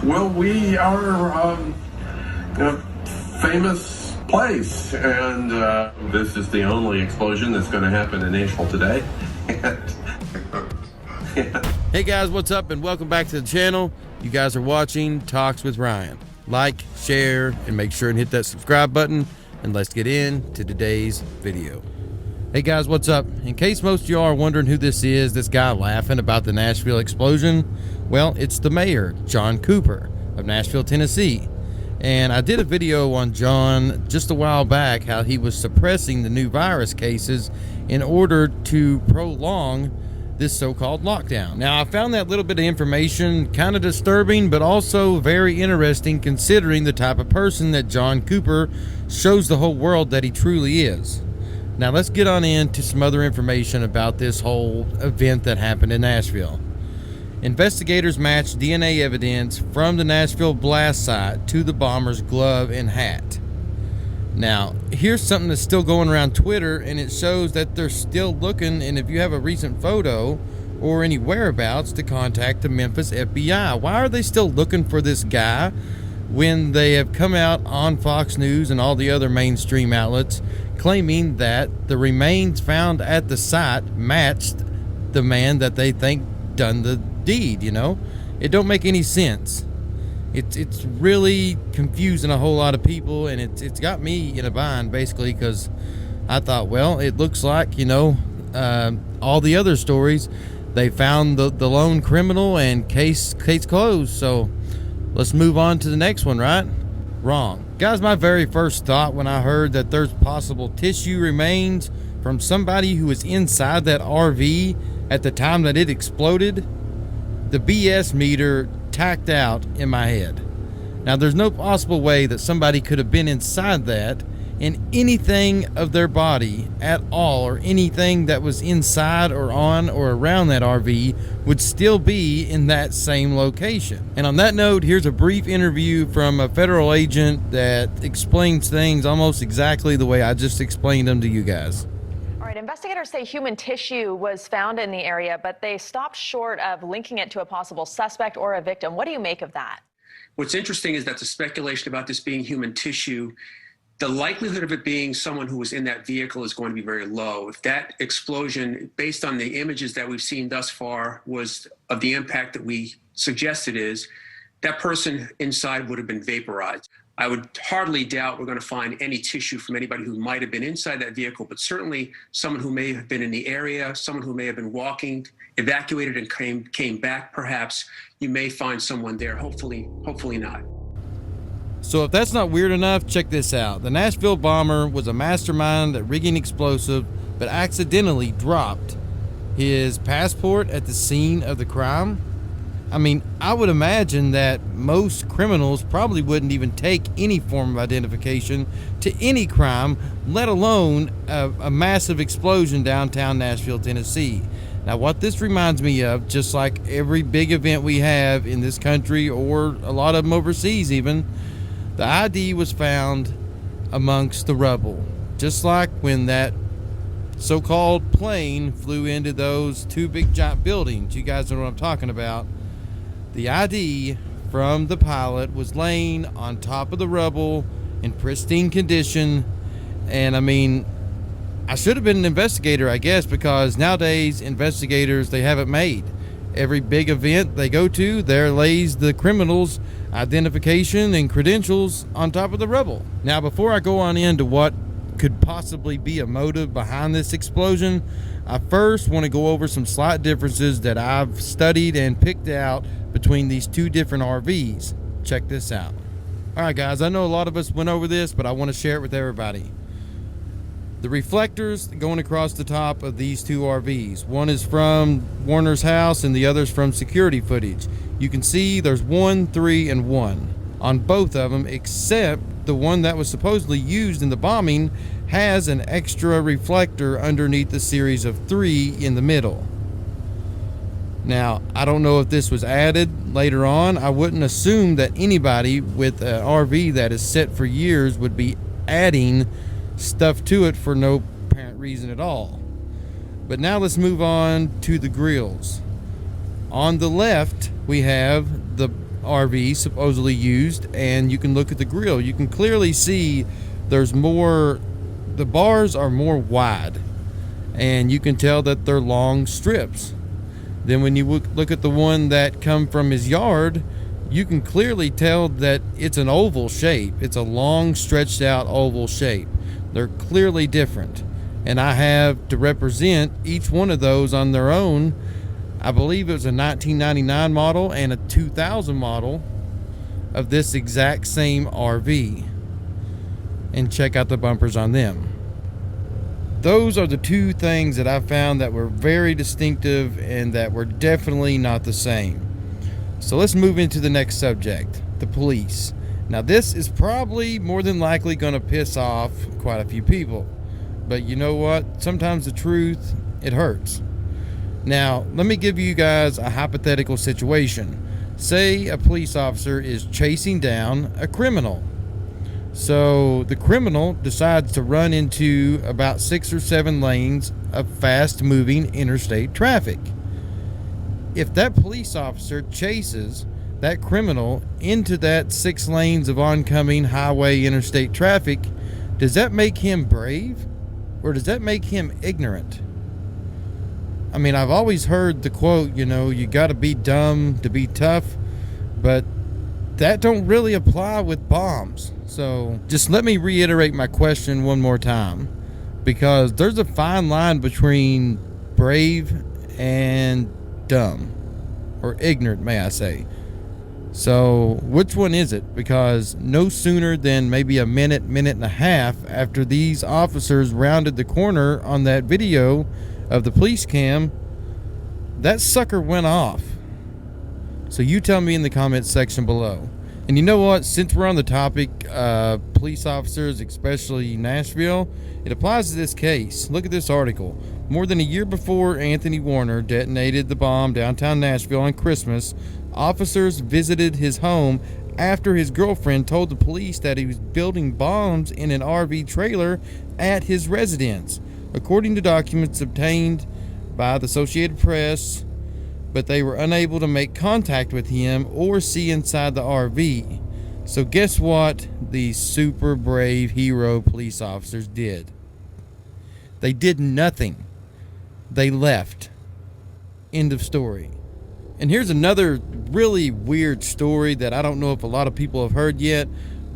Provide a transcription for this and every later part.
Well, we are a famous place, and this is the only explosion that's going to happen in Nashville today. Hey guys, what's up, and welcome back to the channel. You guys are watching Talks with Ryan. Like, share, and make sure and hit that subscribe button, and let's get into today's video. Hey guys, what's up? In case most of y'all are wondering who this is, this guy laughing about the Nashville explosion, well, it's the mayor, John Cooper of Nashville, Tennessee. And I did a video on John just a while back, how he was suppressing the new virus cases in order to prolong this so-called lockdown. Now, I found that little bit of information kind of disturbing, but also very interesting considering the type of person that John Cooper shows the whole world that he truly is. Now, let's get on into some other information about this whole event that happened in Nashville. Investigators matched DNA evidence from the Nashville blast site to the bomber's glove and hat. Now, here's something that's still going around Twitter, and it shows that they're still looking, and if you have a recent photo or any whereabouts, to contact the Memphis FBI. Why are they still looking for this guy when they have come out on Fox News and all the other mainstream outlets claiming that the remains found at the site matched the man that they think done the deed? You know, it don't make any sense. It's really confusing a whole lot of people, and it's got me in a bind basically, because I thought, well, it looks like, you know, all the other stories, they found the lone criminal and case closed. So let's move on to the next one, right? Wrong. Guys, my very first thought when I heard that there's possible tissue remains from somebody who was inside that RV at the time that it exploded, the BS meter tacked out in my head. Now, there's no possible way that somebody could have been inside that and anything of their body at all, or anything that was inside or on or around that RV would still be in that same location. And on that note, here's a brief interview from a federal agent that explains things almost exactly the way I just explained them to you guys. All right, investigators say human tissue was found in the area, but they stopped short of linking it to a possible suspect or a victim. What do you make of that? What's interesting is that the speculation about this being human tissue, the likelihood of it being someone who was in that vehicle is going to be very low. If that explosion, based on the images that we've seen thus far, was of the impact that we suggest it is, that person inside would have been vaporized. I would hardly doubt we're going to find any tissue from anybody who might have been inside that vehicle, but certainly someone who may have been in the area, someone who may have been walking, evacuated and came back perhaps. You may find someone there, hopefully not. So if that's not weird enough, check this out. The Nashville bomber was a mastermind at rigging explosive, but accidentally dropped his passport at the scene of the crime. I mean, I would imagine that most criminals probably wouldn't even take any form of identification to any crime, let alone a massive explosion downtown Nashville, Tennessee. Now, what this reminds me of, just like every big event we have in this country, or a lot of them overseas even, the ID was found amongst the rubble. Just like when that so-called plane flew into those two big giant buildings. You guys know what I'm talking about. The ID from the pilot was laying on top of the rubble in pristine condition. And I mean, I should have been an investigator, I guess, because nowadays investigators, they have it made. Every big event they go to, there lays the criminal's identification and credentials on top of the rubble. Now, before I go on into what could possibly be a motive behind this explosion, I first want to go over some slight differences that I've studied and picked out between these two different RVs. Check this out. All right, guys, I know a lot of us went over this, but I want to share it with everybody. The reflectors going across the top of these two RVs. One is from Warner's house and the other's from security footage. You can see there's 1, 3, and 1 on both of them, except the one that was supposedly used in the bombing has an extra reflector underneath the series of 3 in the middle. Now, I don't know if this was added later on. I wouldn't assume that anybody with an RV that is set for years would be adding stuff to it for no apparent reason at all. But now let's move on to the grills. On the left, we have the RV supposedly used, and you can look at the grill. You can clearly see there's more, the bars are more wide, and you can tell that they're long strips. Then when you look at the one that come from his yard, you can clearly tell that it's an oval shape. It's a long, stretched out oval shape. They're clearly different. And I have to represent each one of those on their own. I believe it was a 1999 model and a 2000 model of this exact same RV. And check out the bumpers on them. Those are the two things that I found that were very distinctive and that were definitely not the same. So let's move into the next subject, the police. Now this is probably more than likely going to piss off quite a few people. But you know what? Sometimes the truth, it hurts. Now, let me give you guys a hypothetical situation. Say a police officer is chasing down a criminal. So the criminal decides to run into about 6 or 7 lanes of fast-moving interstate traffic. If that police officer chases that criminal into that 6 lanes of oncoming highway interstate traffic, does that make him brave or does that make him ignorant? I mean, I've always heard the quote, you know, you got to be dumb to be tough, but that don't really apply with bombs. So just let me reiterate my question one more time, because there's a fine line between brave and dumb, or ignorant, may I say. So which one is it? Because no sooner than maybe a minute and a half after these officers rounded the corner on that video of the police cam, that sucker went off. So you tell me in the comments section below. And you know what? Since we're on the topic of police officers, especially Nashville, it applies to this case. Look at this article. More than a year before Anthony Warner detonated the bomb downtown Nashville on Christmas, officers visited his home after his girlfriend told the police that he was building bombs in an RV trailer at his residence, according to documents obtained by the Associated Press, but they were unable to make contact with him or see inside the RV. So guess what these super brave hero police officers did? They did nothing. They left. End of story. And here's another really weird story that I don't know if a lot of people have heard yet,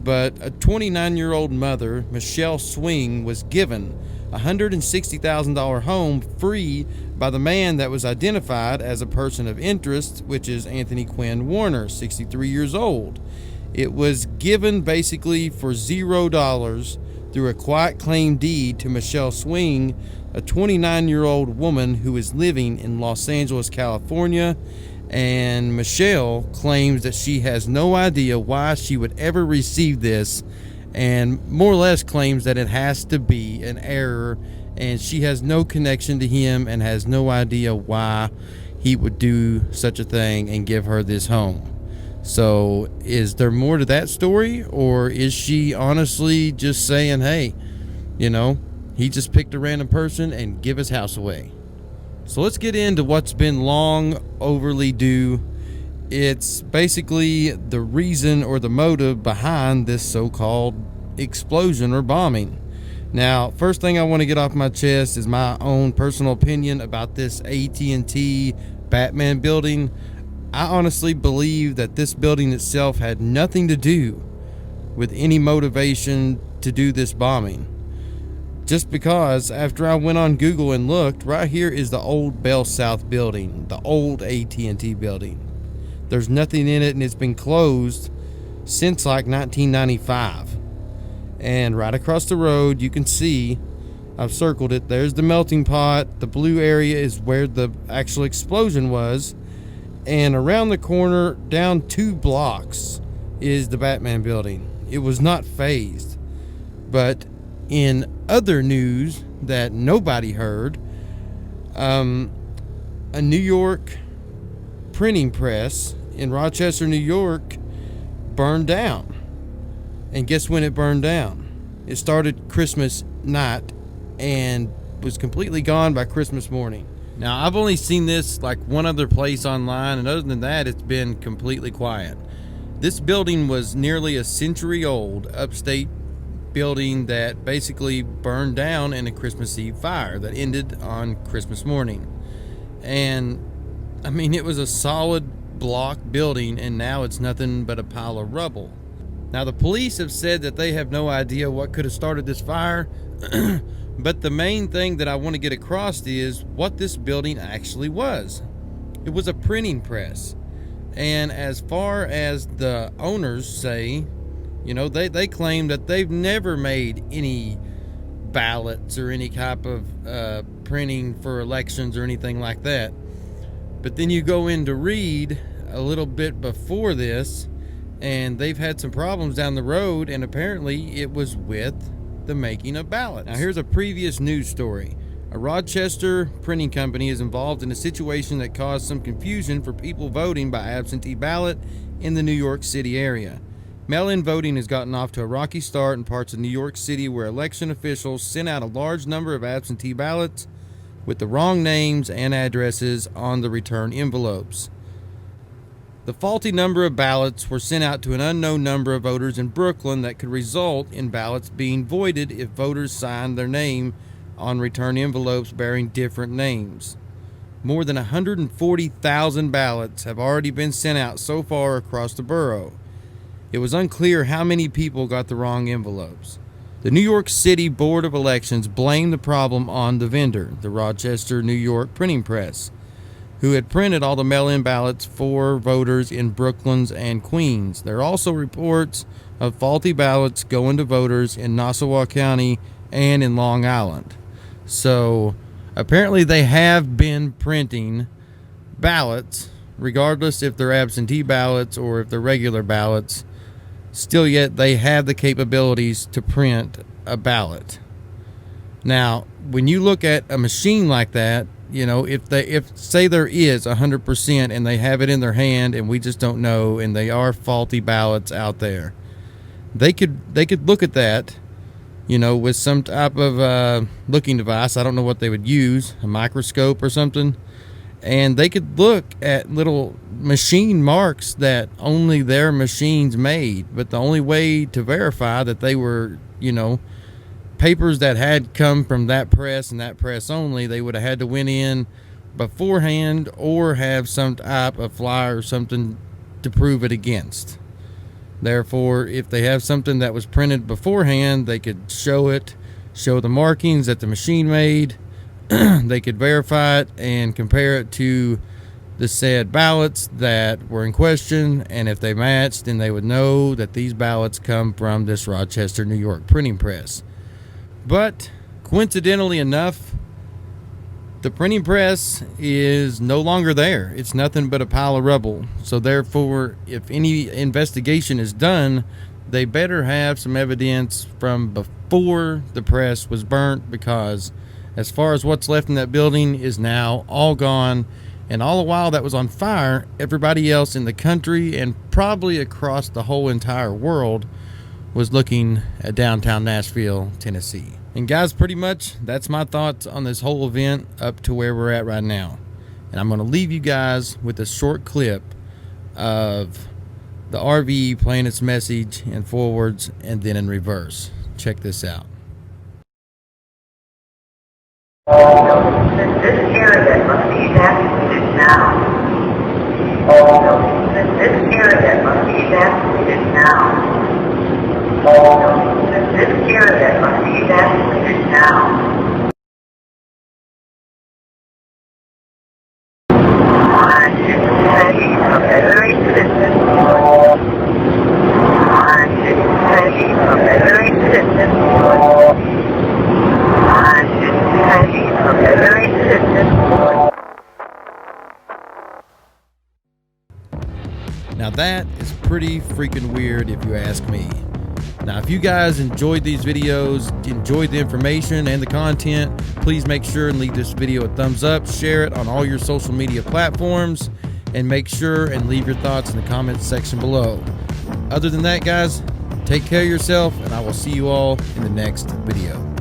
but a 29-year-old mother, Michelle Swing, was given a $160,000 home free by the man that was identified as a person of interest, which is Anthony Quinn Warner, 63 years old. It was given basically for $0 through a quiet claim deed to Michelle Swing, a 29-year-old woman who is living in Los Angeles, California. And Michelle claims that she has no idea why she would ever receive this, and more or less claims that it has to be an error, and she has no connection to him and has no idea why he would do such a thing and give her this home. So is there more to that story, or is she honestly just saying, hey, you know, he just picked a random person and give his house away? So let's get into what's been long overly due. It's basically the reason or the motive behind this so-called explosion or bombing. Now, first thing I want to get off my chest is my own personal opinion about this AT&T Batman building. I honestly believe that this building itself had nothing to do with any motivation to do this bombing. Just because after I went on Google and looked, right here is the old Bell South building, the old AT&T building. There's nothing in it, and it's been closed since like 1995. And right across the road, you can see, I've circled it, there's the melting pot. The blue area is where the actual explosion was. And around the corner, down 2 blocks, is the Batman building. It was not phased. But in other news that nobody heard, a New York printing press in Rochester, New York burned down. And guess when it burned down? It started Christmas night and was completely gone by Christmas morning. Now, I've only seen this like one other place online, and other than that, it's been completely quiet. This building was nearly a century old, upstate building that basically burned down in a Christmas Eve fire that ended on Christmas morning. And I mean, it was a solid block building, and now it's nothing but a pile of rubble. Now, the police have said that they have no idea what could have started this fire, but the main thing that I want to get across is what this building actually was. It was a printing press. And as far as the owners say, you know, they claim that they've never made any ballots or any type of printing for elections or anything like that. But then you go in to read a little bit before this, and they've had some problems down the road, and apparently it was with the making of ballots. Now, here's a previous news story. A Rochester printing company is involved in a situation that caused some confusion for people voting by absentee ballot in the New York City area. Mail-in voting has gotten off to a rocky start in parts of New York City, where election officials sent out a large number of absentee ballots with the wrong names and addresses on the return envelopes. The faulty number of ballots were sent out to an unknown number of voters in Brooklyn that could result in ballots being voided if voters signed their name on return envelopes bearing different names. More than 140,000 ballots have already been sent out so far across the borough. It was unclear how many people got the wrong envelopes. The New York City Board of Elections blamed the problem on the vendor, the Rochester, New York printing press, who had printed all the mail-in ballots for voters in Brooklyns and Queens. There are also reports of faulty ballots going to voters in Nassau County and in Long Island. So apparently they have been printing ballots, regardless if they're absentee ballots or if they're regular ballots. Still yet they have the capabilities to print a ballot. Now, when you look at a machine like that, you know, if say there is 100% and they have it in their hand and we just don't know, and they are faulty ballots out there, they could look at that, you know, with some type of looking device. I don't know what they would use, a microscope or something, and they could look at little machine marks that only their machines made. But the only way to verify that they were, you know, papers that had come from that press and that press only, they would have had to went in beforehand or have some type of flyer or something to prove it against. Therefore, if they have something that was printed beforehand, they could show it, show the markings that the machine made. They could verify it and compare it to the said ballots that were in question, and if they matched, then they would know that these ballots come from this Rochester, New York printing press. But coincidentally enough, the printing press is no longer there. It's nothing but a pile of rubble. So therefore, if any investigation is done, they better have some evidence from before the press was burnt, because as far as what's left in that building is now all gone. And all the while that was on fire, everybody else in the country and probably across the whole entire world was looking at downtown Nashville, Tennessee. And guys, pretty much that's my thoughts on this whole event up to where we're at right now. And I'm going to leave you guys with a short clip of the RV playing its message in forwards and then in reverse. Check this out. This area must be evacuated now. This area must be evacuated now. This area must be evacuated now. I'm ready from every distance. I'm ready from every distance. I'm ready from every distance. Now that is pretty freaking weird if you ask me. Now, if you guys enjoyed these videos, enjoyed the information and the content, please make sure and leave this video a thumbs up, share it on all your social media platforms, and make sure and leave your thoughts in the comments section below. Other than that, guys, take care of yourself, and I will see you all in the next video.